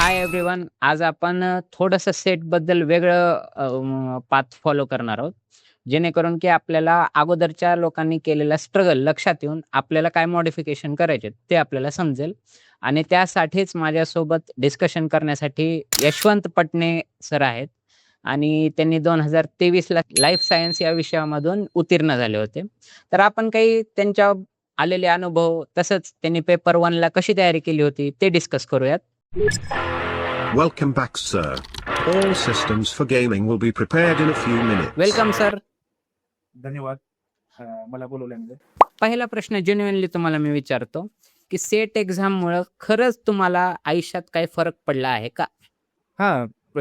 Hi everyone. आज आपण थोडंसं सेटबद्दल वेगळं पाथ फॉलो करणार आहोत. जेणेकरून की आपल्याला अगोदरच्या लोकांनी केलेला स्ट्रगल लक्षात येऊन आपल्याला काय मॉडिफिकेशन करायचे ते आपल्याला समजेल. आणि त्यासाठीच माझ्यासोबत डिस्कशन करण्यासाठी यशवंत पटणे सर आहेत आणि त्यांनी 2023ला लाईफ सायन्स या विषयामधून उत्तीर्ण झाले होते. तर आपण काही त्यांच्या आलेले अनुभव तसंच त्यांनी पेपर 1ला कशी तयारी केली होती ते डिस्कस करूयात. Welcome back, sir. All systems for gaming will be prepared in a few minutes. Welcome sir. धन्यवाद मला बोलवल्यामुळे. पहिला प्रश्न जेन्युइनली तुम्हाला मी विचारतो, की सेट एक्झाममुळं खरंच तुम्हाला आयुष्यात काही फरक पडला आहे का?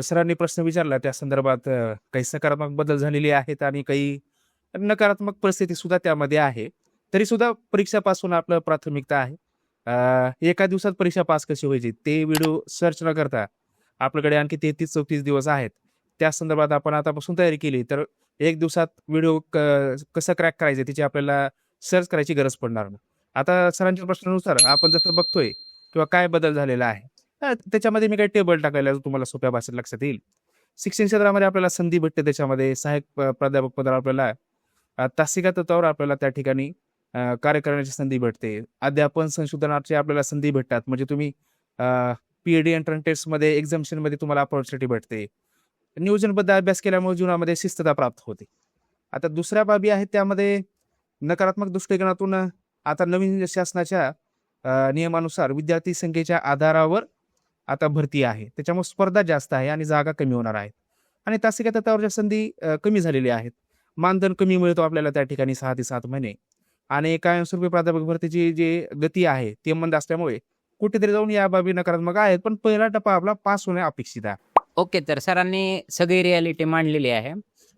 सरांनी प्रश्न विचारला त्या संदर्भात काही सकारात्मक बदल झालेले आहेत आणि काही नकारात्मक परिस्थिती सुद्धा त्यामध्ये आहे. तरी सुद्धा परीक्षापासून आपलं प्राथमिकता आहे. एका दिवसात परीक्षा पास कशी व्हायची ते व्हिडिओ सर्च न करता आपल्याकडे आणखी 33-34 दिवस आहेत. त्या संदर्भात आपण आतापासून तयारी केली तर एक दिवसात व्हिडिओ कसं क्रॅक करायचं त्याची आपल्याला सर्च करायची गरज पडणार नाही. आता सरांच्या प्रश्नानुसार आपण जसं बघतोय किंवा काय बदल झालेला आहे, त्याच्यामध्ये मी काही टेबल टाकायला तुम्हाला सोप्या भाषेत लक्षात येईल. शिक्षण क्षेत्रामध्ये आपल्याला संधी भेटते. त्याच्यामध्ये सहाय्यक प्राध्यापक पदावर आपल्याला तासिका तत्वावर आपल्याला त्या ठिकाणी कार्य करण्याची संधी भेटते. अध्यापन संशोधनाची आपल्याला संधी भेटतात. म्हणजे तुम्ही पीएडी एंट्रन्स टेस्टमध्ये एक्झामिनेशनमध्ये तुम्हाला अपॉर्च्युनिटी भेटते. नियोजनबद्ध अभ्यास केल्यामुळे जीवनामध्ये शिस्तता प्राप्त होते. आता दुसऱ्या बाबी आहेत त्यामध्ये नकारात्मक दृष्टिकोनातून आता नवीन शासनाच्या नियमानुसार विद्यार्थी संख्येच्या आधारावर आता भरती आहे. त्याच्यामुळे स्पर्धा जास्त आहे आणि जागा कमी होणार आहेत आणि तासिका तत्वावरच्या संधी कमी झालेल्या आहेत. मानधन कमी मिळतो आपल्याला त्या ठिकाणी 6 ते 7 महिने आणि कायमस्वरूपी प्राध्यापक भरतीची जी गती आहे ती मंद असल्यामुळे कुठेतरी जाऊन या बाबी नकारात्मक आहेत. पण पहिला टप्पा आपला पास होणे अपेक्षित आहे. ओके, तर सरांनी सगळी रिॲलिटी मांडलेली आहे.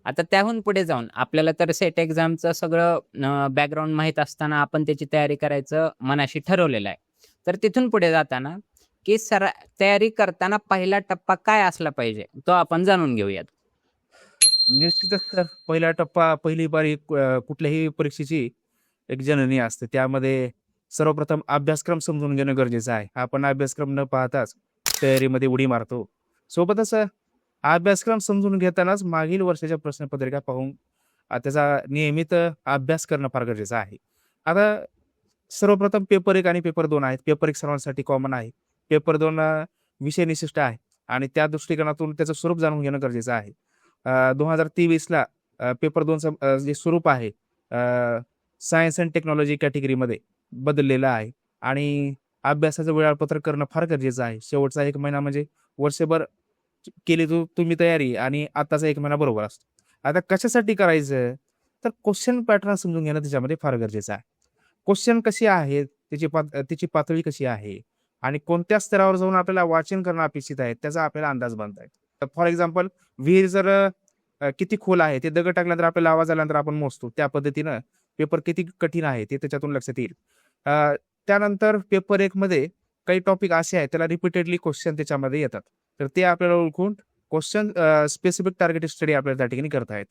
आता त्याहून पुढे जाऊन आपल्याला तर सेट एक्झामचं सगळं बॅकग्राऊंड माहीत असताना आपण त्याची तयारी करायचं मनाशी ठरवलेलं आहे. तर तिथून पुढे जाताना की तयारी करताना पहिला टप्पा काय असला पाहिजे तो आपण जाणून घेऊयात. निश्चितच सर, पहिला टप्पा पहिली बारी कुठल्याही परीक्षेची एक जननी असते. त्यामध्ये सर्वप्रथम अभ्यासक्रम समजून घेणं गरजेचं आहे. आपण अभ्यासक्रम न पाहताच तयारीमध्ये उडी मारतो. सोबतच अभ्यासक्रम समजून घेतानाच मागील वर्षाच्या प्रश्नपत्रिका पाहून त्याचा नियमित अभ्यास करणं फार गरजेचं आहे. आता सर्वप्रथम पेपर 1 आणि पेपर 2 आहेत. पेपर 1 सर्वांसाठी कॉमन आहे. पेपर 2 विषय निशिष्ट आहे आणि त्या दृष्टिकोनातून त्याचं स्वरूप जाणून घेणं गरजेचं आहे. 2023ला पेपर 2चं जे स्वरूप आहे सायन्स अँड टेक्नॉलॉजी कॅटेगरीमध्ये बदललेलं आहे आणि अभ्यासाचं वेळापत्रक करणं फार गरजेचं आहे. शेवटचा 1 महिना म्हणजे वर्षभर केली तुम्ही तयारी आणि आताचा 1 महिना बरोबर असतो. आता कशासाठी करायचं तर क्वेश्चन पॅटर्न समजून घेणं त्याच्यामध्ये फार गरजेचं आहे. क्वेश्चन कसे आहेत, त्याची पातळी कशी आहे आणि कोणत्या स्तरावर जाऊन आपल्याला वाचन करणं अपेक्षित आहे त्याचा आपल्याला अंदाज बांधता येतो. फॉर एक्झाम्पल विहीर जर किती खोल आहे ते दगड टाकल्यानंतर आपल्याला आवाज आल्यानंतर आपण मोजतो. त्या पद्धतीनं पेपर किती कठीण आहे ते त्याच्यातून लक्षात येईल. त्यानंतर पेपर 1 मध्ये काही टॉपिक असे आहेत त्याला रिपीटेडली क्वेश्चन त्याच्यामध्ये येतात. तर ते आपल्याला ओळखून क्वेश्चन स्पेसिफिक टार्गेटेड स्टडी आपल्याला त्या ठिकाणी करता आहेत.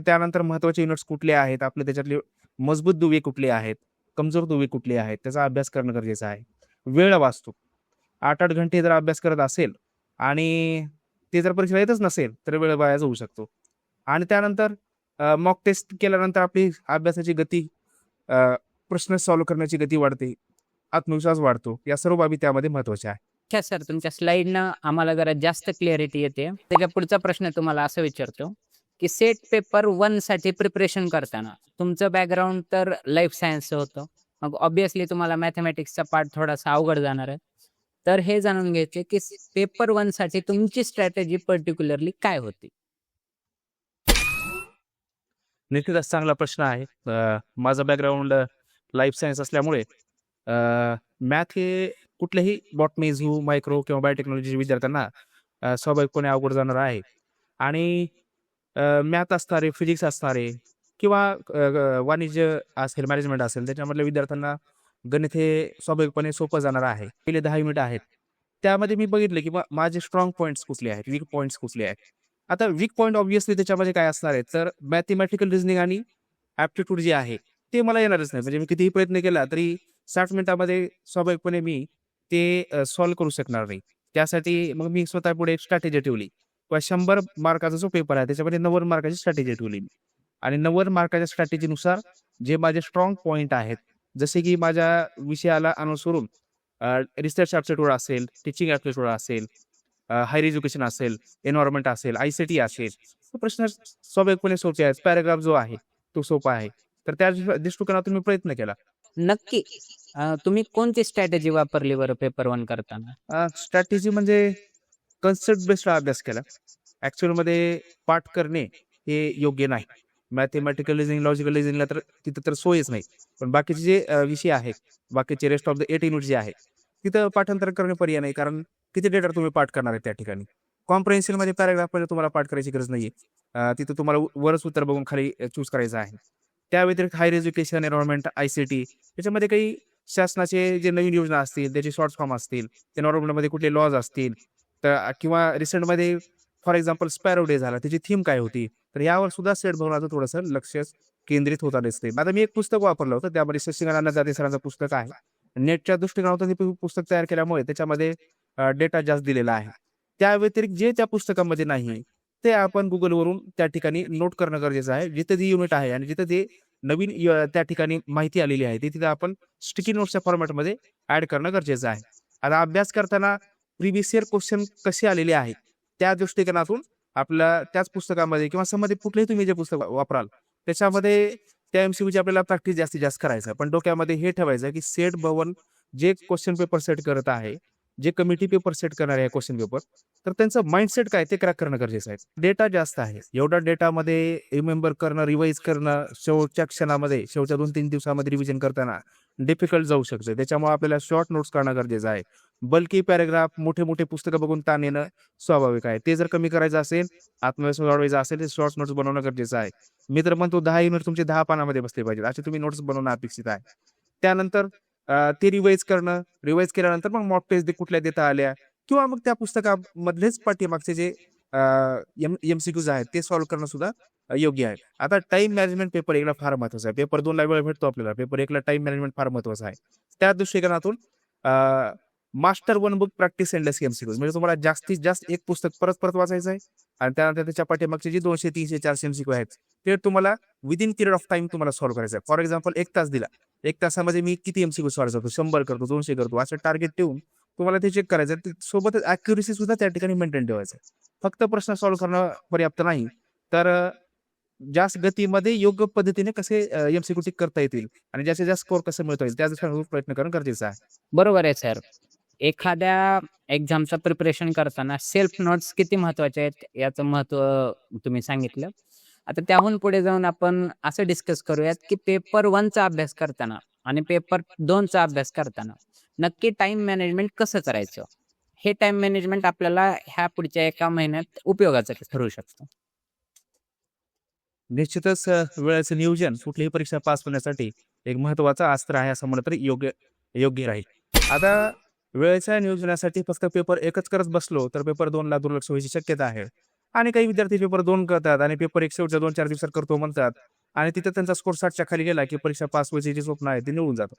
त्यानंतर महत्त्वाचे युनिट्स कुठले आहेत, आपले त्याच्यातले मजबूत दुवे कुठले आहेत, कमजोर दुवे कुठले आहेत त्याचा अभ्यास करणं गरजेचं आहे. वेळ वाचतो. 8-8 घंटे जर अभ्यास करत असेल आणि ते जर परीक्षेला येतच नसेल तर वेळ वाया जाऊ शकतो. आणि त्यानंतर मॉक टेस्ट केल्यानंतर आपली अभ्यासाची गती, प्रश्न सॉल्व्ह करण्याची गती वाढते, आत्मविश्वास वाढतो. या सर्व बाबी त्यामध्ये महत्त्वाच्या आहेत. अच्छा सर, तुमच्या स्लाईडनं आम्हाला जरा जास्त क्लिअरिटी येते. त्याच्या पुढचा प्रश्न तुम्हाला असं विचारतो की सेट पेपर 1 साठी प्रिपरेशन करताना तुमचं बॅकग्राऊंड तर लाईफ सायन्सचं होतं. मग ऑब्व्हियसली तुम्हाला मॅथमॅटिक्सचा पार्ट थोडासा अवघड जाणार आहे. तर हे जाणून घ्यायचे की पेपर 1 साठी तुमची स्ट्रॅटेजी पर्टिक्युलरली काय होती? निश्चितच चांगला प्रश्न आहे. माझं बॅकग्राऊंड लाईफ सायन्स असल्यामुळे मॅथ हे कुठल्याही बॉटनी, झू, मायक्रो किंवा बायोटेक्नॉलॉजी विद्यार्थ्यांना स्वाभाविकपणे अवघड जाणार आहे आणि मॅथ असणारे, फिजिक्स असणारे किंवा वाणिज्य असेल, मॅनेजमेंट असेल त्याच्यामधल्या विद्यार्थ्यांना गणित हे स्वाभाविकपणे सोपं जाणार आहे. पहिले 10 युनिट आहेत त्यामध्ये मी बघितलं की माझे स्ट्रॉंग पॉईंट्स कुठले आहेत, वीक पॉईंट्स कुठले आहेत. आता वीक पॉईंट ऑब्व्हियसली त्याच्यामध्ये काय असणार आहे तर मॅथमॅटिकल रिझनिंग आणि ॲप्टिट्यूड जे आहे ते मला येणारच नाही. म्हणजे मी कितीही प्रयत्न केला तरी 60 मिनिटामध्ये स्वाभाविकपणे मी ते सॉल्व्ह करू शकणार नाही. त्यासाठी मग मी स्वतः पुढे एक स्ट्रॅटेजी ठेवली किंवा 100 मार्काचा जो पेपर आहे त्याच्यामध्ये 90 मार्काची स्ट्रॅटेजी ठेवली मी. आणि 90 मार्काच्या स्ट्रॅटेजीनुसार जे माझे स्ट्रॉंग पॉईंट आहेत, जसे की माझ्या विषयाला अनुसरून रिसर्च ॲप्टिट्यूड असेल, टीचिंग ॲप्टिट्यूड असेल, हायर एज्युकेशन असेल, एन्व्हायरमेंट असेल, ICT असेल, तो प्रश्न स्वाभाविकपणे सोपे आहेत. पॅराग्राफ जो आहे तो सोपा आहे. तर त्या दृष्टिकोनातून मी प्रयत्न केला. नक्की. तुम्ही कोणती स्ट्रॅटेजी वापरली बरं पेपर 1 करताना? स्ट्रॅटेजी म्हणजे कन्सेप्ट बेस्ड अभ्यास केला. ॲक्च्युअलमध्ये पाठ करणे हे योग्य नाही. मॅथेमॅटिकल रिझनिंग, लॉजिकल रिझनिंगला तर तिथं तर सोयच नाही. पण बाकीचे जे विषय आहेत, बाकीचे रेस्ट ऑफ द 8 युनिट जे आहे, तिथं पाठांतर करणे पर्याय नाही. कारण किती डेटा तुम्ही पाठ करणार आहे त्या ठिकाणी. कॉम्प्रिहेन्शनमध्ये पॅराग्राफमध्ये तुम्हाला पाठ करायची गरज नाहीये. तिथं तुम्हाला वरच उत्तर बघून खाली चूज करायचं आहे. त्या व्यतिरिक्त हायर एज्युकेशन, एन्व्हायरमेंट, ICT याच्यामध्ये काही शासनाचे जे नवीन योजना असतील, त्याचे शॉर्ट फॉर्म असतील, एन्व्हायरमेंटमध्ये कुठले लॉज असतील, तर किंवा रिसेंटमध्ये फॉर एक्झाम्पल स्पॅरो डे झाला, त्याची थीम काय होती, तर यावर सुद्धा स्टेट भवनाचं थोडंसं लक्ष केंद्रित होता दिसते. आता मी एक पुस्तक वापरलं होतं, त्यामध्ये शशिकांत जाते सरांचं पुस्तक आहे. नेटच्या दृष्टिकोनातून हे पुस्तक तयार केल्यामुळे त्याच्यामध्ये डेटा जास्त दिलेला आहे. त्या व्यतिरिक्त जे त्या पुस्तकामध्ये नाही ते आपण गुगलवरून त्या ठिकाणी नोट करणं गरजेचं आहे. जिथं जी युनिट आहे आणि जिथं ते नवीन त्या ठिकाणी माहिती आलेली आहे, ती तिथं आपण स्टिकी नोट्सच्या फॉर्मॅटमध्ये ॲड करणं गरजेचं आहे. आता अभ्यास करताना प्रिव्हियस इयर क्वेश्चन कसे आलेले आहेत, त्या दृष्टिकोनातून आपल्या त्याच पुस्तकामध्ये किंवा संबंधित कुठलेही तुम्ही जे पुस्तक वापराल, त्याच्यामध्ये त्या MCQची आपल्याला प्रॅक्टिस जास्तीत जास्त करायचं. पण डोक्यामध्ये हे ठेवायचं की सेट भवन जे क्वेश्चन पेपर सेट करत आहे, जे कमिटी पेपर सेट करणार आहे क्वेश्चन पेपर, तर त्यांचं माइंडसेट काय ते क्रॅक करणं गरजेचं आहे. डेटा जास्त आहे. एवढा डेटामध्ये रिमेंबर करणं, रिवाईज करणं शेवटच्या क्षणामध्ये, शेवटच्या 2-3 दिवसामध्ये रिव्हिजन करताना डिफिकल्ट जाऊ शकतं. त्याच्यामुळे आपल्याला शॉर्ट नोट्स करणं गरजेचं आहे. बल्की पॅराग्राफ, मोठे पुस्तकं बघून ताण येणं स्वाभाविक आहे. ते जर कमी करायचं असेल, आत्मविश्वास वाढवायचा असेल, तर शॉर्ट नोट्स बनवणं गरजेचं आहे. मी तर म्हणतो 10 युनिट तुमचे 10 पानामध्ये बसले पाहिजेत, असे तुम्ही नोट्स बनवणं अपेक्षित आहे. त्यानंतर ते रिवाईज करणं, रिवाईज केल्यानंतर मग मॉक टेस्ट कुठल्या देता आल्या किंवा मग त्या पुस्तकामधलेच पाठीमागचे जे MCQs आहेत ते सॉल्व्ह करणं सुद्धा योग्य आहे. आता टाइम मॅनेजमेंट पेपर 1ला फार महत्वाचा आहे. पेपर 2ला वेळ भेटतो आपल्याला, पेपर 1ला टाइम मॅनेजमेंट फार महत्वाचं आहे. त्या दृष्टिकोनातून master 1 book practice endless MCQs म्हणजे तुम्हाला जास्तीत जास्त एक पुस्तक परत वाचायचं आहे आणि त्यानंतर त्याच्या पाठीमागचे जे 200, 300, 400 MCQ आहेत ते तुम्हाला विदिन पिरियड ऑफ टाइम तुम्हाला सॉल्व्ह करायचं आहे. फॉर एक्झाम्पल 1 तास दिला, 1 तासामध्ये मी किती MCQ सॉल्व्ह करतो, 100 करतो, 200 करतो, असं टार्गेट ठेवून तुम्हाला ते चेक करायचं आहे. सोबतच ॲक्युरेसी सुद्धा त्या ठिकाणी मेंटेन ठेवायचं आहे. फक्त प्रश्न सॉल्व्ह करणं पर्याप्त नाही, तर जास्त गतीमध्ये योग्य पद्धतीने कसे MCQ टिक करता येतील आणि जास्तीत जास्त स्कोर कसं मिळता येईल त्या दृष्टीने प्रयत्न करणं गरजेचं आहे. बरोबर आहे सर. एखाद्या एक्झामचं प्रिपरेशन करताना सेल्फ नोट्स किती महत्त्वाचे आहेत याचं महत्त्व तुम्ही सांगितलं. आता त्याहून पुढे जाऊन आपण असं डिस्कस करूयात की पेपर 1चा अभ्यास करताना आणि पेपर 2चा अभ्यास करताना नक्की टाइम मॅनेजमेंट कसं करायचं? हे टाइम मॅनेजमेंट आपल्याला ह्या पुढच्या 1 महिन्यात उपयोगाचं ठरू शकतं. निश्चितच वेळेचं नियोजन कुठलीही परीक्षा पास होण्यासाठी एक महत्त्वाचं अस्त्र आहे असं म्हणलं तरी योग्य राहील. आता वेळेच्या नियोजनासाठी फक्त पेपर 1च करत बसलो तर पेपर 2ला दुर्लक्ष व्हायची शक्यता आहे. आणि काही विद्यार्थी पेपर 2 करतात आणि पेपर 1 शेवटच्या 2-4 दिवसात करतो म्हणतात आणि तिथं त्यांचा स्कोर 60च्या खाली गेला की परीक्षा पास व्हायची जी स्वप्न आहे ते निवडून जातं.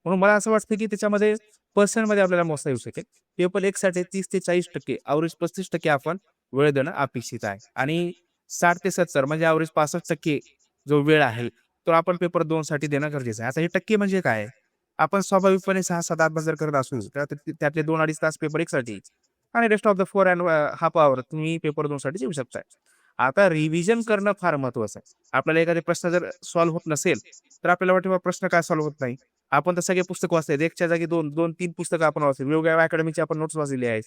म्हणून मला असं वाटतं की त्याच्यामध्ये पर्सेंटमध्ये आपल्याला मोजता येऊ शकेल. पेपर 1 साठी 30 ते 40% ॲव्हरेज 35% आपण वेळ देणं अपेक्षित आहे आणि 60 ते 70 म्हणजे ॲव्हरेज 65% जो वेळ आहे तो आपण पेपर 2 साठी देणं गरजेचं आहे. आता हे टक्के म्हणजे काय? आपण स्वाभाविकपणे 6-7 अभ्यास जर करत असू तर त्यातले 2-2.5 तास पेपर 1 साठी आणि रेस्ट ऑफ द 4.5 आवर तुम्ही पेपर 2 साठी देऊ शकताय. आता रिव्हिजन करणं फार महत्वाचं आहे. आपल्याला एखादा प्रश्न जर सॉल्व्ह होत नसेल तर आपल्याला वाटतं प्रश्न काय सॉल्व्ह होत नाही. आपण तर सगळे पुस्तक वाचले, एकच्या जागी 2-3 पुस्तकं आपण वाचली, वेगवेगळ्या अकॅडमीची आपण नोट्स वाचलेली आहेत,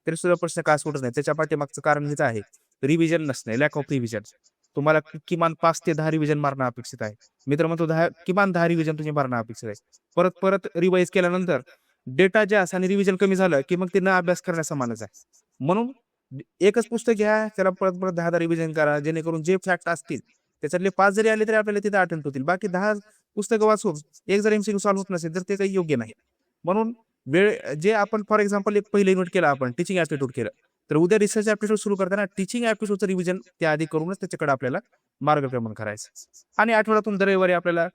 तरी सुद्धा प्रश्न का सुटत नाही. त्याच्या पाठीमागचं कारण हेच आहे, रिव्हिजन नसणे, लॅक ऑफ रिव्हिजन. तुम्हाला किमान 5 ते 10 रिव्हिजन मारणं अपेक्षित आहे. मी तर म्हणतो किमान 10 रिव्हिजन तुम्ही मारणं अपेक्षित आहे. परत रिवाईज केल्यानंतर डेटा जास्त आणि रिव्हिजन कमी झालं की मग ते न अभ्यास करण्यासमानच आहे. म्हणून एकच पुस्तक घ्या, त्याला परत 10 रिव्हिजन करा, जेणेकरून जे फॅक्ट असतील त्याच्यातले 5 जरी आले तरी आपल्याला तिथे अटेम्प्ट होतील. बाकी 10 पुस्तकं वाचून एक जर MCQ सॉल्व्ह होत नसेल तर ते काही योग्य नाही. म्हणून जे आपण फॉर एक्झाम्पल एक पहिलं युनिट केलं, आपण टीचिंग ॲप्टिट्यूड केलं, तर उद्या रिसर्च ॲप्टिट्यूड सुरू करताना टीचिंग ॲप्टिट्यूडचं रिव्हिजन त्याआधी करूनच त्याच्याकडे आपल्याला मार्गक्रमण करायचं. आणि आठवड्यातून दर रविवारी आपल्याला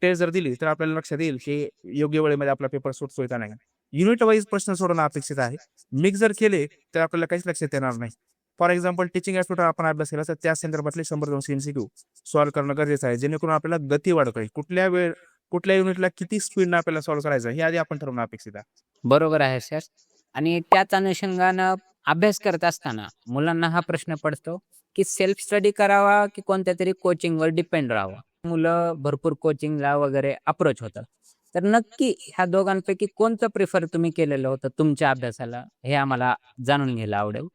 टेस्ट जर दिली तर आपल्याला लक्षात येईल की योग्य वेळेमध्ये आपला पेपर सुटतोय का नाही. युनिट वाईज प्रश्न सोडवणं अपेक्षित आहे. मिक्स जर केले तर आपल्याला काहीच लक्षात येणार नाही. फॉर एक्झाम्पल टीचिंग ॲप्टिट्यूड आपण अभ्यास केला तर त्या संदर्भातले 100-200 MCQ सॉल्व्ह करणं गरजेचं आहे, जेणेकरून आपल्याला गती वाढत राहील. कुठल्या युनिटला किती स्पीडनं आपल्याला सॉल्व्ह करायचं हे आधी आपण ठरवणं अपेक्षित आहे. बरोबर आहे सर. आणि त्याच अनुषंगानं अभ्यास करत असताना मुलांना हा प्रश्न पडतो की सेल्फ स्टडी करावा की कोणत्या तरी कोचिंगवर डिपेंड राहावा. मुलं भरपूर कोचिंगला वगैरे अप्रोच होतात. तर नक्की ह्या दोघांपैकी कोणतं प्रिफर तुम्ही केलेलं होतं तुमच्या अभ्यासाला, हे आम्हाला जाणून घ्यायला आवडेल.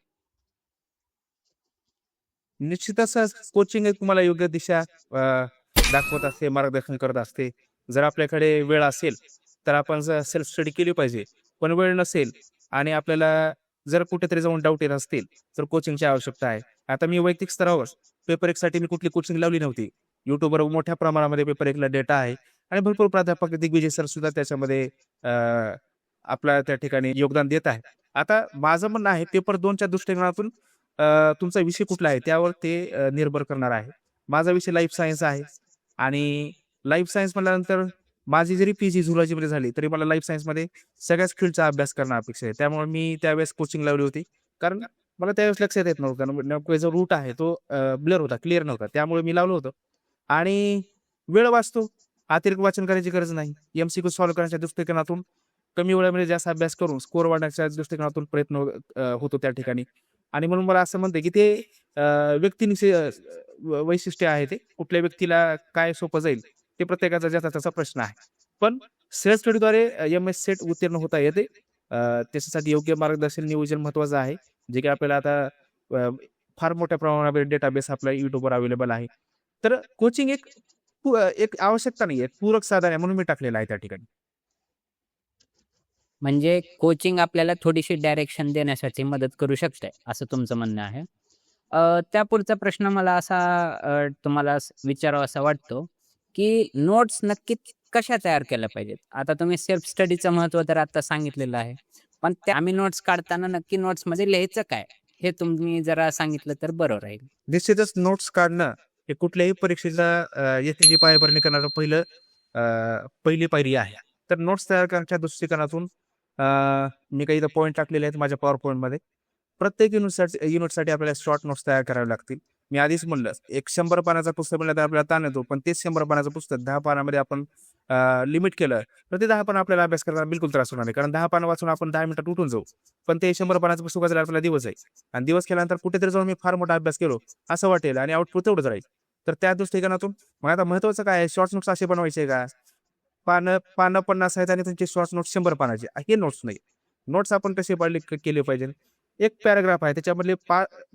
निश्चितच कोचिंग तुम्हाला योग्य दिशा दाखवत असते, मार्गदर्शन करत असते. जर आपल्याकडे वेळ असेल तर आपण सेल्फ स्टडी केली पाहिजे. पण वेळ नसेल आणि आपल्याला जर कुठेतरी जाऊन डाऊट येत असतील तर कोचिंगची आवश्यकता आहे. आता मी वैयक्तिक स्तरावर पेपर एकसाठी मी कुठली कोचिंग लावली नव्हती. युट्यूबवर मोठ्या प्रमाणामध्ये पेपर एकला डेटा आहे आणि भरपूर प्राध्यापक दिग्विजय सर सुद्धा त्याच्यामध्ये आपल्या त्या ठिकाणी योगदान देत आहे. आता माझं म्हणणं आहे पेपर 2च्या दृष्टिकोनातून तुमचा विषय कुठला आहे त्यावर ते निर्भर करणार आहे. माझा विषय लाईफ सायन्स आहे आणि लाईफ सायन्स म्हटल्यानंतर माझी जरी PG झुलॉजीमध्ये झाली तरी मला लाईफ सायन्समध्ये सगळ्याच फील्डचा अभ्यास करणं अपेक्षित आहे. त्यामुळे मी त्यावेळेस कोचिंग लावली होती. कारण मला त्यावेळेस लक्षात येत नव्हतं. नेमका जो रूट आहे तो ब्लर होता, क्लिअर नव्हता. त्यामुळे मी लावलं होतं आणि वेळ वाचतो. अतिरिक्त वाचन करायची गरज नाही. MCQ सॉल्व्ह करण्याच्या दृष्टिकोनातून कमी वेळामध्ये जास्त अभ्यास करून स्कोर वाढण्याच्या दृष्टिकोनातून प्रयत्न होतो त्या ठिकाणी. आणि म्हणून मला असं म्हणते की ते व्यक्तीनिशी वैशिष्ट्य आहे. ते कुठल्या व्यक्तीला काय सोपं जाईल ते प्रत्येकाचा ज्याचा त्याचा प्रश्न आहे. पण सेल्फ स्टडीद्वारे MS सेट उत्तीर्ण होता येते. त्याच्यासाठी योग्य मार्गदर्शन नियोजन महत्वाचं आहे, जे की आपल्याला आता फार मोठ्या प्रमाणावर डेटाबेस आपल्या युट्यूबवर अवेलेबल आहे. तर कोचिंग एक आवश्यकता नाही आहे, पूरक साधन आहे म्हणून मी टाकलेलं आहे त्या ठिकाणी. म्हणजे कोचिंग आपल्याला थोडीशी डायरेक्शन देण्यासाठी मदत करू शकते, असं तुमचं म्हणणं आहे. त्या पुढचा प्रश्न मला असा तुम्हाला विचारावासा वाटतो की नोट्स नक्की कशा तयार केल्या पाहिजेत. आता तुम्ही सेल्फ स्टडीचं महत्त्व तर आता सांगितलेलं आहे, पण आम्ही नोट्स काढताना नक्की नोट्समध्ये लिहायचं काय, हे तुम्ही जरा सांगितलं तर बरं राहील. निश्चितच नोट्स काढणं हे कुठल्याही परीक्षेला यशस्वी पायाभरणी करणारं पहिली पायरी आहे. तर नोट्स तयार करण्याच्या दृष्टिकोनातून मी काही इथं पॉईंट टाकलेले आहेत माझ्या पॉवर पॉईंटमध्ये. प्रत्येक युनिटसाठी आपल्याला शॉर्ट नोट्स तयार करावे लागतील. मी आधीच म्हणलं एक 100 पानाचं पुस्तक म्हणलं तर आपल्याला ताण येतो, पण तेच 100 पानाचं पुस्तक 10 पानामध्ये आपण लिमिट केलं तर ते 10 पानं आपल्याला अभ्यास करायला बिलकुल त्रास होणार नाही. कारण 10 पानं वाचून आपण 10 मिनिटात उठून जाऊ. पण ते 100 पानाचं पुस्तक वाचायला आपल्याला दिवस जाईल आणि दिवस केल्यानंतर कुठेतरी जाऊन मी फार मोठा अभ्यास केलो असं वाटेल आणि आउटपुट तेवढंच राहील. तर त्या दृष्टिकोनातून मग आता महत्वाचं काय आहे, शॉर्ट नोट्स असे बनवायचे का पानं 50 आहेत आणि त्यांचे शॉर्ट नोट्स 100 पानाचे, हे नोट्स नाही. नोट्स आपण कसे केले पाहिजे. एक पॅराग्राफ आहे त्याच्यामधले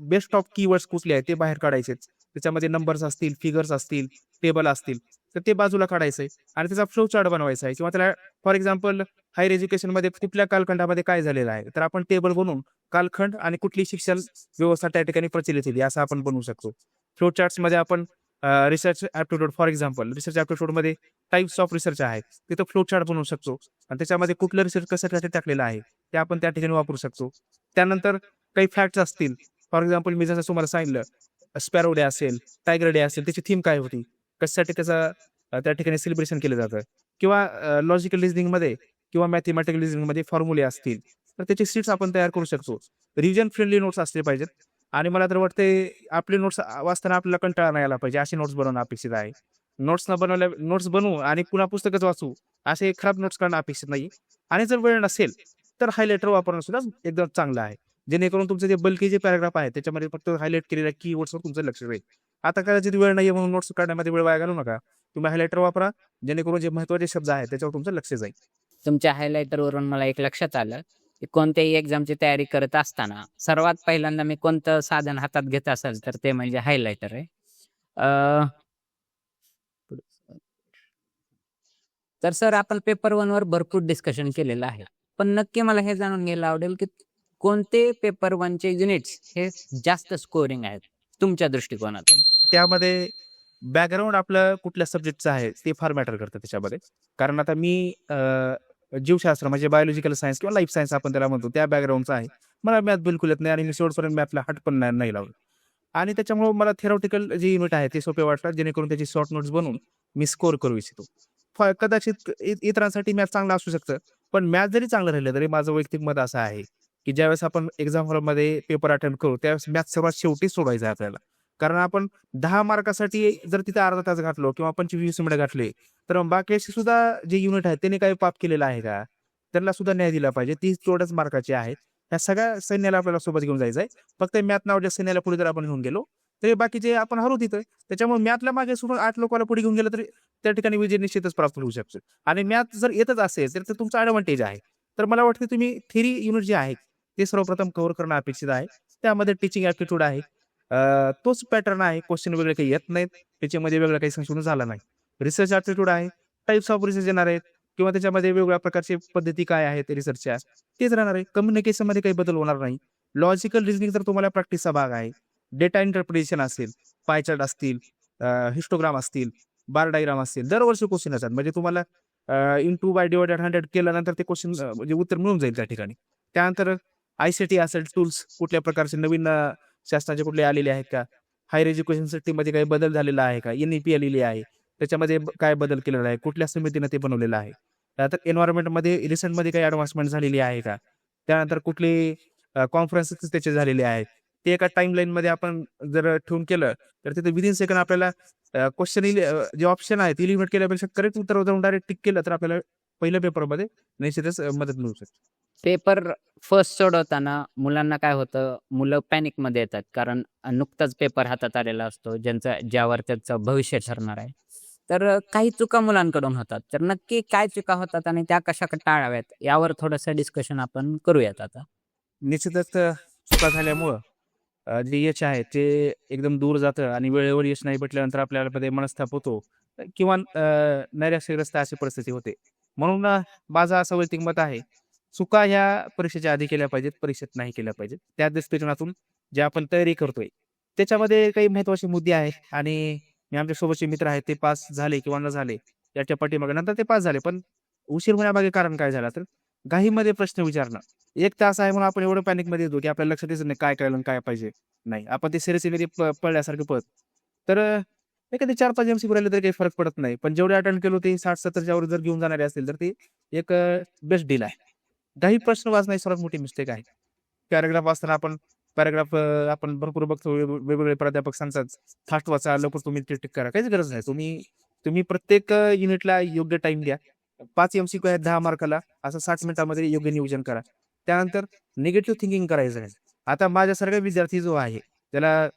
बेस्ट ऑफ कीवर्ड्स कुठले आहेत ते बाहेर काढायचे. त्याच्यामध्ये नंबर्स असतील, फिगर्स असतील, टेबल असतील तर ते बाजूला काढायचंय आणि त्याचा फ्लो चार्ट बनवायचा आहे. किंवा त्याला फॉर एक्झाम्पल हायर एज्युकेशनमध्ये कुठल्या कालखंडामध्ये काय झालेलं आहे तर आपण टेबल बनवून कालखंड आणि कुठली शिक्षण व्यवस्था त्या ठिकाणी प्रचलित होती असं आपण बनवू शकतो. फ्लो चार्ट्समध्ये आपण research aptitude for example research ॲप्टिट्यूडमध्ये टाइप्स ऑफ रिसर्च आहे तिथं फ्लो चार्ट बनवू शकतो आणि त्याच्यामध्ये कुठलं रिसर्च कशासाठी टाकलेलं आहे ते आपण त्या ठिकाणी वापरू शकतो. त्यानंतर काही फॅक्ट्स असतील, फॉर एक्झाम्पल मी जसं तुम्हाला सांगितलं स्पॅरो डे असेल, टायगर डे असेल, त्याची थीम काय होती, कशासाठी त्याचा त्या ठिकाणी सेलिब्रेशन केलं जातं, किंवा लॉजिकल रिझनिंगमध्ये किंवा मॅथमॅटिकल रिझनिंगमध्ये फॉर्म्युले असतील तर त्याचे सीट्स आपण तयार करू शकतो. रिव्हिजन फ्रेंडली नोट्स असले पाहिजेत आणि मला तर वाटते आपले नोट्स वाचताना आपल्याला कंटाळा नाही आला पाहिजे अशी नोट्स बनवणं अपेक्षित आहे. नोट्स बनवू आणि पुन्हा पुस्तकच वाचू असे खराब नोट्स करणं अपेक्षित नाही. आणि जर वेळ नसेल तर हायलायटर वापरणं सुद्धा एकदम चांगलं आहे, जेणेकरून तुमचे जे बल्की जे पॅराग्राफ आहे त्याच्यामध्ये फक्त हायलाइट केलेल्या कीवर्ड्सवर तुमचं लक्ष राहील. आता कदाचित वेळ नाही म्हणून नोट्स काढण्यामध्ये वेळ वाया घालू नका. तुम्ही हायलायटर वापरा, जेणेकरून जे महत्त्वाचे शब्द आहेत त्याच्यावर तुमचं लक्ष जाईल. तुमच्या हायलायटरवरून मला एक लक्षात आलं की कोणत्याही एक्झामची तयारी करत असताना सर्वात पहिल्यांदा मी कोणतं साधन हातात घेत असेल तर ते म्हणजे हायलायटर आहे. तर सर आपण पेपर 1 वर भरपूर डिस्कशन केलेलं आहे, पण नक्की मला हे जाणून घ्यायला आवडेल की कोणते पेपर 1चे युनिट्स हे जास्त स्कोरिंग आहेत तुमच्या दृष्टिकोनातून. त्यामध्ये बॅकग्राऊंड आपलं कुठल्या सब्जेक्टचं आहे ते फार मॅटर करतं त्याच्यामध्ये. कारण आता मी जीवशास्त्र म्हणजे बायोलॉजिकल सायन्स किंवा लाईफ सायन्स आपण त्याला म्हणतो त्या बॅकग्राऊंडचा आहे. मला मॅथ बिलकुल येत नाही आणि मी शेवटपर्यंत मॅथला हात पण नाही लावलं आणि त्याच्यामुळे मला थेरॉटिकल जे युनिट आहे ते सोपे वाटतात, जेणेकरून त्याची शॉर्ट नोट्स बनवून मी स्कोर करू इच्छितो. कदाचित इतरांसाठी मॅथ चांगला असू शकतं, पण मॅथ जरी चांगलं राहिलं तरी माझं वैयक्तिक मत असं आहे की ज्यावेळेस आपण एक्झाम हॉलमध्ये पेपर अटेम्प्ट करू त्यावेळेस मॅथ सर्वात शेवटी सोडवायचं आहे आपल्याला. कारण आपण 10 मार्कासाठी जर तिथे अर्धा तास घातलो किंवा 25-20 मिनिटं घातले, तर मग बाकीचे सुद्धा जे युनिट आहेत त्यांनी काही पाप केलेलं आहे का? त्यांना सुद्धा न्याय दिला पाहिजे. ती तेवढ्याच मार्काची आहेत. ह्या सगळ्या सैन्याला आपल्याला सोबत घेऊन जायचं आहे. फक्त मॅथ नावाच्या सैन्याला पुढे जर आपण घेऊन गेलो, तरी बाकीचे आपण हरू तिथं. त्याच्यामुळे मॅथला मागे सोडून 8 लोकांना पुढे घेऊन गेलं तरी त्या ठिकाणी विजय निश्चितच प्राप्त होऊ शकतो. आणि मॅथ जर येतच असेल तर ते तुमचा ॲडव्हांटेज आहे. तर मला वाटतं तुम्ही थेरी युनिट जे आहे ते सर्वप्रथम कव्हर करणं अपेक्षित आहे. त्यामध्ये टीचिंग ॲप्टिट्यूड आहे. तोच पॅटर्न आहे. क्वेश्चन वेगळे काही येत नाहीत. त्याच्यामध्ये वेगळं काही संशोधन झालं नाही. रिसर्च ॲप्टिट्यूड आहे. टाइप्स ऑफ रिसर्च येणार आहेत किंवा त्याच्यामध्ये वेगवेगळ्या प्रकारचे पद्धती काय आहेत रिसर्चच्या तेच राहणार आहे. कम्युनिकेशनमध्ये काही बदल होणार नाही. लॉजिकल रिझनिंग तर तुम्हाला प्रॅक्टिसचा भाग आहे. डेटा इंटरप्रिटेशन असेल, पाय चार्ट असतील, हिस्टोग्राम असतील, बार डायग्राम असतील, दरवर्षी क्वेश्चन असतात. म्हणजे तुम्हाला इंटू बाय डिवायडेड 100 केल्यानंतर ते क्वेश्चन म्हणजे उत्तर मिळून जाईल त्या ठिकाणी. त्यानंतर ICT असेल, टूल्स कुठल्या प्रकारचे नवीन शासनाचे कुठले आलेले आहेत का? हायर एज्युकेशन सिस्टीममध्ये काही बदल झालेला आहे का? NEP आलेली आहे. त्याच्यामध्ये काय बदल केलेला आहे? कुठल्या समितीनं ते बनवलेलं आहे? त्यानंतर एन्व्हायरमेंटमध्ये रिसेंटमध्ये काही ॲडव्हान्समेंट झालेली आहे का? त्यानंतर कुठले कॉन्फरन्सेस त्याचे झालेले आहेत. ते एका टाईमलाईनमध्ये आपण जर ठेवून केलं तर तिथे विदिन सेकंड आपल्याला क्वेश्चन जे ऑप्शन आहेत इलिमिनेट केल्यापेक्षा करेक्ट उत्तर जाऊन डायरेक्ट टिक केलं तर आपल्याला पहिल्या पेपरमध्ये निश्चितच मदत मिळू शकते. पेपर फर्स्ट सोडवताना मुलांना काय होतं, मुलं पॅनिकमध्ये येतात. कारण नुकताच पेपर हातात आलेला असतो, ज्यावर त्यांचं भविष्य ठरणार आहे. तर काही चुका मुलांकडून होतात. तर नक्की काय चुका होतात आणि त्या कशा टाळाव्यात यावर थोडंसं डिस्कशन आपण करूयात आता. निश्चितच चुका झाल्यामुळं जे यश आहे ते एकदम दूर जातं आणि वेळेवर यश नाही भेटल्यानंतर आपल्याला मनस्ताप होतो किंवा नैराश्यग्रस्त अशी परिस्थिती होते. म्हणून माझं असं वैयक्तिक मत आहे, चुका ह्या परीक्षेच्या आधी केल्या पाहिजेत, परीक्षेत नाही केल्या पाहिजेत. त्या दृष्टिकोनातून जे आपण तयारी करतोय त्याच्यामध्ये काही महत्त्वाचे मुद्दे आहेत आणि मी आमच्या सोबतचे मित्र आहेत ते पास झाले किंवा न झाले याच्या पाठीमागे नंतर ते पास झाले. पण उशीर होण्यामागे कारण काय झालं तर घाईमध्ये प्रश्न विचारणं. 1 तास आहे म्हणून आपण एवढं पॅनिकमध्ये येतो की आपल्याला लक्षात येत नाही काय कळलं आणि काय पाहिजे. नाही, आपण ते सिरियसली पळल्यासारखं पळत. तर एखादी 4-5 MCQ राहिले तरी काही फरक पडत नाही. पण जेवढे अटेंड केलो ते 60-70च्या वर जर घेऊन जाणारे असतील तर ते एक बेस्ट डील आहे. काही प्रश्न वाचणं ही सर्वात मोठी मिस्टेक आहे. पॅराग्राफ वाचताना आपण भरपूर बघतो वेगवेगळे प्राध्यापक सांगतात, फास्ट वाचा, लवकर तुम्ही टिक करा. काहीच गरज नाही. तुम्ही प्रत्येक युनिटला योग्य टाईम द्या. 5 MCQ आहेत 10 मार्काला, असं 60 मिनिटामध्ये योग्य नियोजन करा. त्यानंतर निगेटिव्ह थिंकिंग करायचं आहे. आता माझ्यासारखा विद्यार्थी जो आहे त्याला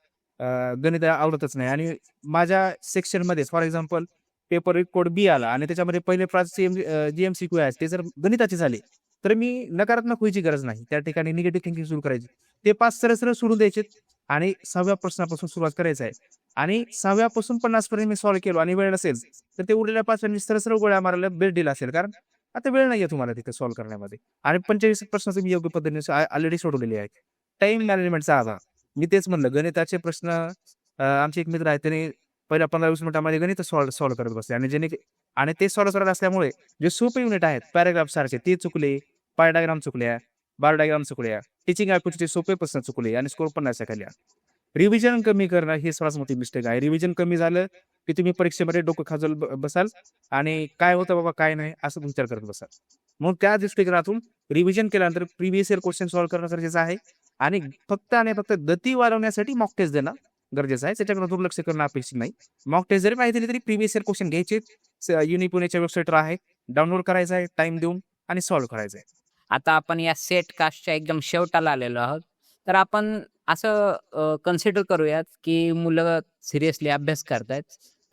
गणित आवडतच नाही आणि माझ्या सेक्शनमध्ये फॉर एक्झाम्पल पेपर कोड बी आला आणि त्याच्यामध्ये पहिले 5 जे MCQ आहेत ते जर गणिताचे झाले तर मी नकारात्मक व्हायची गरज नाही. त्या ठिकाणी निगेटिव्ह थिंकिंग सुरू करायची. ते 5 सरळ सोडून द्यायचे आणि 6व्या प्रश्नापासून सुरुवात करायचं आहे आणि 6व्या पासून 50 पर्यंत मी सॉल्व्ह केलो आणि वेळ नसेल तर ते उरलेल्या 5 मी सरळ गोळ्या मारायला बेस्ट डील असेल. कारण आता वेळ नाहीये तुम्हाला तिथे सॉल्व्ह करण्यामध्ये आणि 45 प्रश्न तुम्ही योग्य पद्धतीने ऑलरेडी सोडवलेले आहेत. टाइम मॅनेजमेंटचा आभार. मी तेच म्हणलं गणिताचे प्रश्न आमचे एक मित्र आहेत त्यांनी पहिल्या 15-20 मिनिटांमध्ये गणित सॉल्व्ह करत बसले आणि ते सॉल्व्ह करत असल्यामुळे जे सोपे युनिट आहेत पॅराग्राफ सारखे ते चुकले, पाय डायग्राम चुकल्या, बार डायग्राम चुकल्या, टीचिंग ॲप्टिट्यूडचे सोपे प्रश्न चुकले आणि स्कोर पण नाही खाली. रिव्हिजन कमी करणं ही सर्वात मोठी मिस्टेक आहे. रिव्हिजन कमी झालं की तुम्ही परीक्षेमध्ये डोकं खाजल बसाल आणि काय होतं बाबा काय नाही असं विचार करत बसाल. मग त्या दृष्टिकोनातून रिव्हिजन केल्यानंतर प्रिव्हियस इयर क्वेश्चन सॉल्व्ह करणं गरजेचं आहे आणि फक्त गती वाढवण्यासाठी मॉक टेस्ट देणं गरजेचं आहे. त्याच्याकडे दुर्लक्ष करणं अपेक्षित नाही. मॉक टेस्ट जरी माहिती दिली तरी प्रिव्हियस इयर क्वेश्चन घ्यायचे. युनि पुणेच्या वेबसाईटवर आहे, डाउनलोड करायचं आहे, टाइम देऊन आणि सॉल्व्ह करायचं आहे. आता आपण या सेट कास्टच्या एकदम शेवटाला आलेलो आहोत. तर आपण असं कन्सिडर करूयात की मुलं सिरियसली अभ्यास करतायत.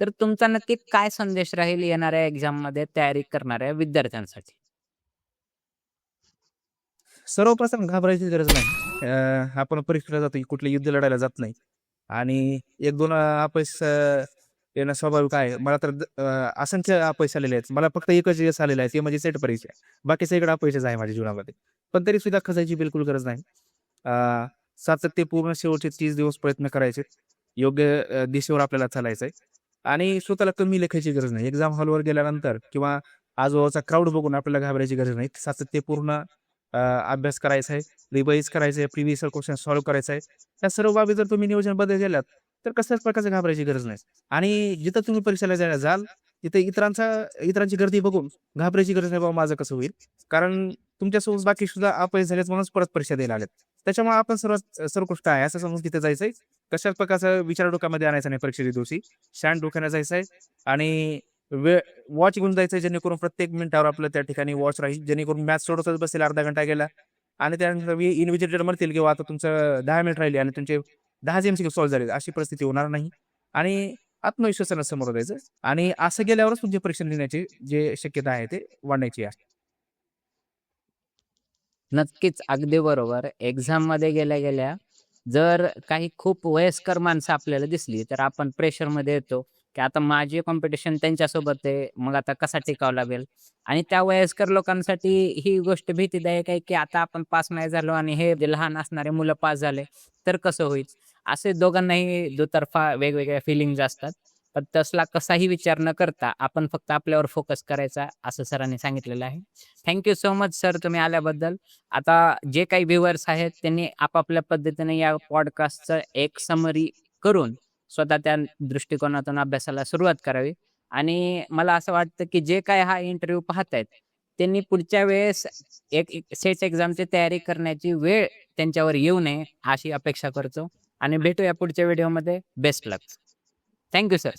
तर तुमचा नक्की काय संदेश राहील येणाऱ्या एक्झाममध्ये तयारी करणाऱ्या विद्यार्थ्यांसाठी? सर्वप्रथम घाबरायची गरज नाही. आपण परीक्षेला जातो, कुठले युद्ध लढायला जात नाही आणि 1-2 अपयश येणं स्वाभाविक आहे. मला तर असंख्य अपयश आलेले आहेत. मला फक्त एकच यश आलेलं आहे, ते म्हणजे सेट परीक्षा. बाकी सगळीकडे अपयशच आहे माझ्या जीवनामध्ये. पण तरी सुद्धा खचायची बिलकुल गरज नाही. सातत्यपूर्ण शेवटचे 30 दिवस प्रयत्न करायचे. योग्य दिशेवर आपल्याला चालायचं आहे आणि स्वतःला कमी लेखायची गरज नाही. एक्झाम हॉलवर गेल्यानंतर किंवा आजूबाजूचा क्राऊड बघून आपल्याला घाबरायची गरज नाही. सातत्यपूर्ण अभ्यास करायचा आहे, रिवाईज करायचं आहे, प्रिव्हियस क्वेश्चन सॉल्व्ह करायचं आहे. त्या सर्व बाबी जर तुम्ही नियोजनबद्ध केल्यात तर कसल्याच प्रकारचं घाबरायची गरज नाही आणि जिथं तुम्ही परीक्षेला जाल तिथे इतरांची गर्दी बघून घाबरायची गरज नाही, बाबा माझं कसं होईल. कारण तुमच्यासोबत बाकी सुद्धा अपयश झालेत म्हणूनच परत परीक्षा द्यायला आलेत. त्याच्यामुळे आपण सर्वोत्कृष्ट आहे असं समजून तिथे जायचंय. कशाच प्रकारचा विचार डोक्यामध्ये आणायचा नाही परीक्षेच्या दिवशी. शांत डोक्याने जायचंय आणि वॉच घेऊन जायचंय, जेणेकरून प्रत्येक मिनिटावर आपलं त्या ठिकाणी वॉच राहील, जेणेकरून मॅथ्स सोडवतच बसेल अर्धा घंटा गेला आणि त्यानंतर इन्व्हिजिलेटर म्हणतील किंवा आता तुमचं 10 मिनिट राहिले आणि तुमचे 10 MCQ सॉल्व्ह झाले, अशी परिस्थिती होणार नाही. आणि आत्मविश्वासानं समोर जायचं आणि असं गेल्यावरच तुमची परीक्षा लिहिण्याची जे शक्यता आहे ते वाढण्याची आहे. नक्कीच, अगदी बरोबर. एक्झाममध्ये गेल्या जर काही खूप वयस्कर माणसं आपल्याला दिसली, तर आपण प्रेशरमध्ये येतो, की आता माझी कॉम्पिटिशन त्यांच्यासोबत आहे, मग आता कसा टिकावं लागेल. आणि त्या वयस्कर लोकांसाठी ही गोष्ट भीतीदायक आहे, की आता आपण पास नाही झालो आणि हे जे लहान असणारे मुलं पास झाले, तर कसं होईल? असे दोघांनाही दुतर्फा वेगवेगळ्या फीलिंग्ज असतात. पण तसला कसाही विचार न करता आपण फक्त आपल्यावर फोकस करायचा, असं सरांनी सांगितलेलं आहे. Thank you so much sir, तुम्ही आल्याबद्दल. आता जे काही व्ह्युअर्स आहेत त्यांनी आपापल्या पद्धतीने या पॉडकास्टचं एक समरी करून स्वतः त्या दृष्टिकोनातून अभ्यासाला सुरुवात करावी. आणि मला असं वाटतं की जे काय हा इंटरव्ह्यू पाहतायत त्यांनी पुढच्या वेळेस एक सेट एक्झामची तयारी करण्याची वेळ त्यांच्यावर येऊ नये अशी अपेक्षा करतो. आणि भेटूया पुढच्या व्हिडिओमध्ये. Best luck. Thank you sir.